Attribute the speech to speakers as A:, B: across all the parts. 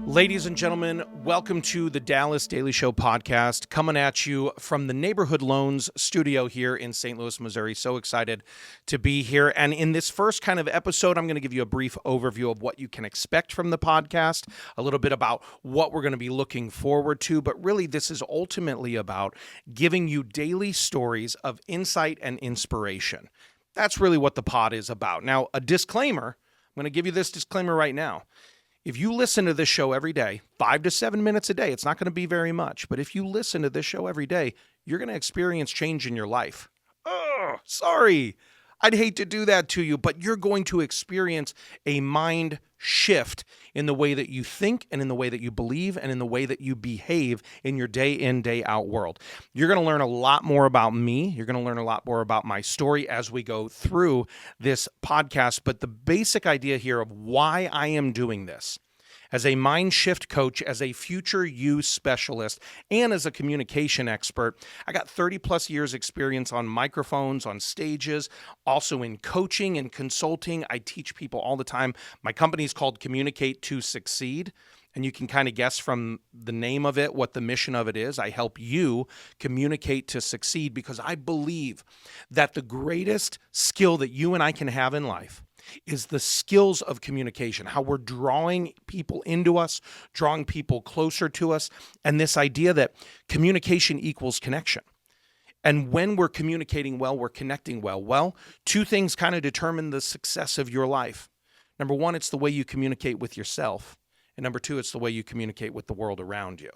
A: Ladies and gentlemen, welcome to the Dallas Daily Show podcast, coming at you from the Neighborhood Loans studio here in St. Louis, Missouri. So excited to be here. And in this first kind of episode, I'm going to give you a brief overview of what you can expect from the podcast, a little bit about what we're going to be looking forward to. But really, this is ultimately about giving you daily stories of insight and inspiration. That's really what the pod is about. Now, a disclaimer, I'm going to give you this disclaimer right now. If you listen to this show every day, 5 to 7 minutes a day, it's not going to be very much. But if you listen to this show every day, you're going to experience change in your life. Oh, sorry. I'd hate to do that to you, but you're going to experience a mind shift in the way that you think and in the way that you believe and in the way that you behave in your day in, day out world. You're going to learn a lot more about me. You're going to learn a lot more about my story as we go through this podcast. But the basic idea here of why I am doing this as a MindSHIFT coach, as a future you specialist, and as a communication expert, I got 30 plus years experience on microphones, on stages, also in coaching and consulting. I teach people all the time. My company is called Communicate to Succeed. And you can kind of guess from the name of it what the mission of it is. I help you communicate to succeed because I believe that the greatest skill that you and I can have in life is the skills of communication, how we're drawing people into us, drawing people closer to us, and this idea that communication equals connection. And when we're communicating well, we're connecting well. Well, two things kind of determine the success of your life. Number one, it's the way you communicate with yourself. And number two, it's the way you communicate with the world around you.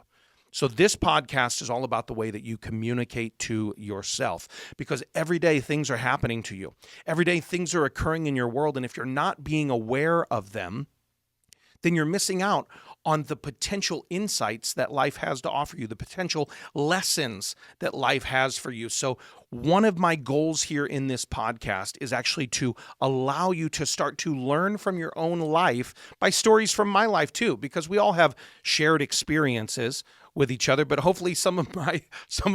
A: So this podcast is all about the way that you communicate to yourself, because every day things are happening to you. Every day things are occurring in your world. And if you're not being aware of them, then you're missing out on the potential insights that life has to offer you, the potential lessons that life has for you. So one of my goals here in this podcast is actually to allow you to start to learn from your own life by stories from my life too, because we all have shared experiences with each other, but hopefully some of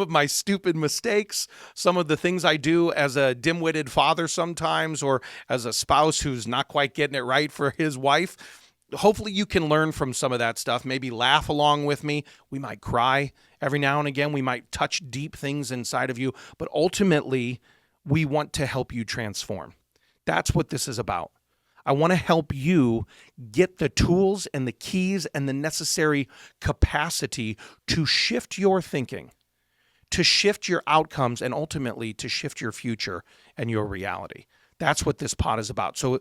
A: my stupid mistakes, some of the things I do as a dim-witted father sometimes, or as a spouse who's not quite getting it right for his wife, hopefully you can learn from some of that stuff, maybe laugh along with me. We might cry every now and again. We might touch deep things inside of you, but ultimately we want to help you transform. That's what this is about. I want to help you get the tools and the keys and the necessary capacity to shift your thinking, to shift your outcomes, and ultimately to shift your future and your reality. That's what this pod is about. So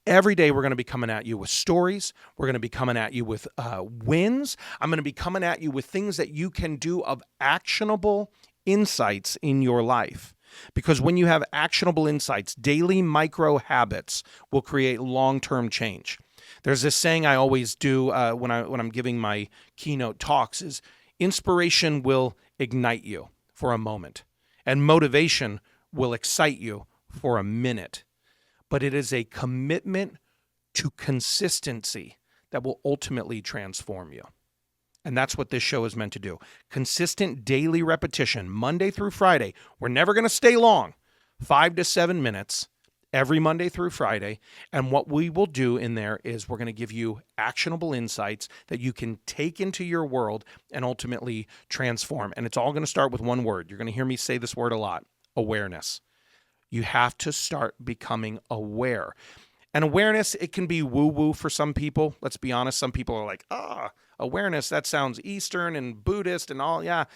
A: every day we're going to be coming at you with stories. We're going to be coming at you with wins. I'm going to be coming at you with things that you can do of actionable insights in your life. Because when you have actionable insights, daily micro habits will create long-term change. There's this saying I always do when I'm giving my keynote talks is inspiration will ignite you for a moment, and motivation will excite you for a minute. But it is a commitment to consistency that will ultimately transform you. And that's what this show is meant to do. Consistent daily repetition, Monday through Friday. We're never going to stay long, 5 to 7 minutes every Monday through Friday. And what we will do in there is we're going to give you actionable insights that you can take into your world and ultimately transform. And it's all going to start with one word. You're going to hear me say this word a lot: awareness. You have to start becoming aware. And awareness, it can be woo-woo for some people. Let's be honest. Some people are like, awareness, that sounds Eastern and Buddhist and all. Yeah,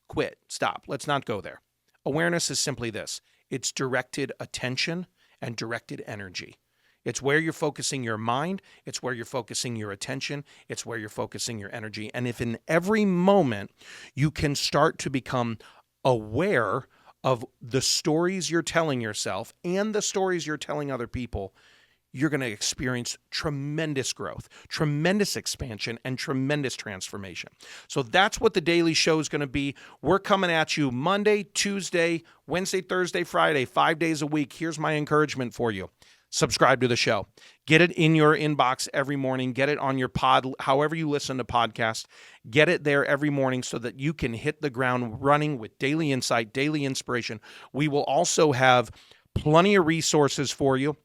A: quit, stop. Let's not go there. Awareness is simply this. It's directed attention and directed energy. It's where you're focusing your mind. It's where you're focusing your attention. It's where you're focusing your energy. And if in every moment you can start to become aware of the stories you're telling yourself and the stories you're telling other people, you're going to experience tremendous growth, tremendous expansion, and tremendous transformation. So that's what the daily show is going to be. We're coming at you Monday, Tuesday, Wednesday, Thursday, Friday, 5 days a week. Here's my encouragement for you. Subscribe to the show. Get it in your inbox every morning. Get it on your pod, however you listen to podcasts. Get it there every morning so that you can hit the ground running with daily insight, daily inspiration. We will also have plenty of resources for you.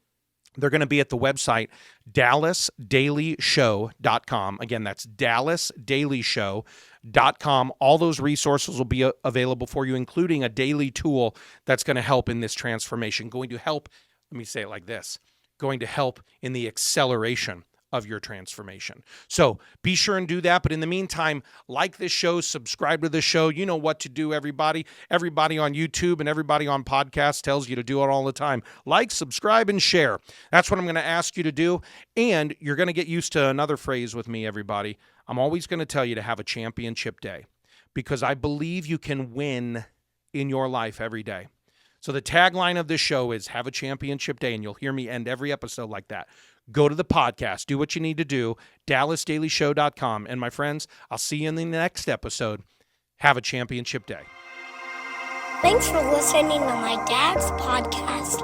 A: They're going to be at the website dallasdailyshow.com. Again, that's dallasdailyshow.com. All those resources will be available for you, including a daily tool that's going to help in this transformation, going to help, let me say it like this, going to help in the acceleration of your transformation. So be sure and do that. But in the meantime, like this show, subscribe to the show. You know what to do, everybody. Everybody on YouTube and everybody on podcasts tells you to do it all the time. Like, subscribe, and share. That's what I'm going to ask you to do. And you're going to get used to another phrase with me, everybody. I'm always going to tell you to have a championship day, because I believe you can win in your life every day. So the tagline of this show is have a championship day, and you'll hear me end every episode like that. Go to the podcast, do what you need to do, dallasdailyshow.com. And my friends, I'll see you in the next episode. Have a championship day.
B: Thanks for listening to my dad's podcast.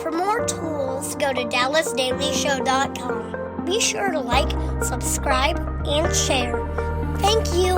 B: For more tools, go to dallasdailyshow.com. Be sure to like, subscribe, and share. Thank you.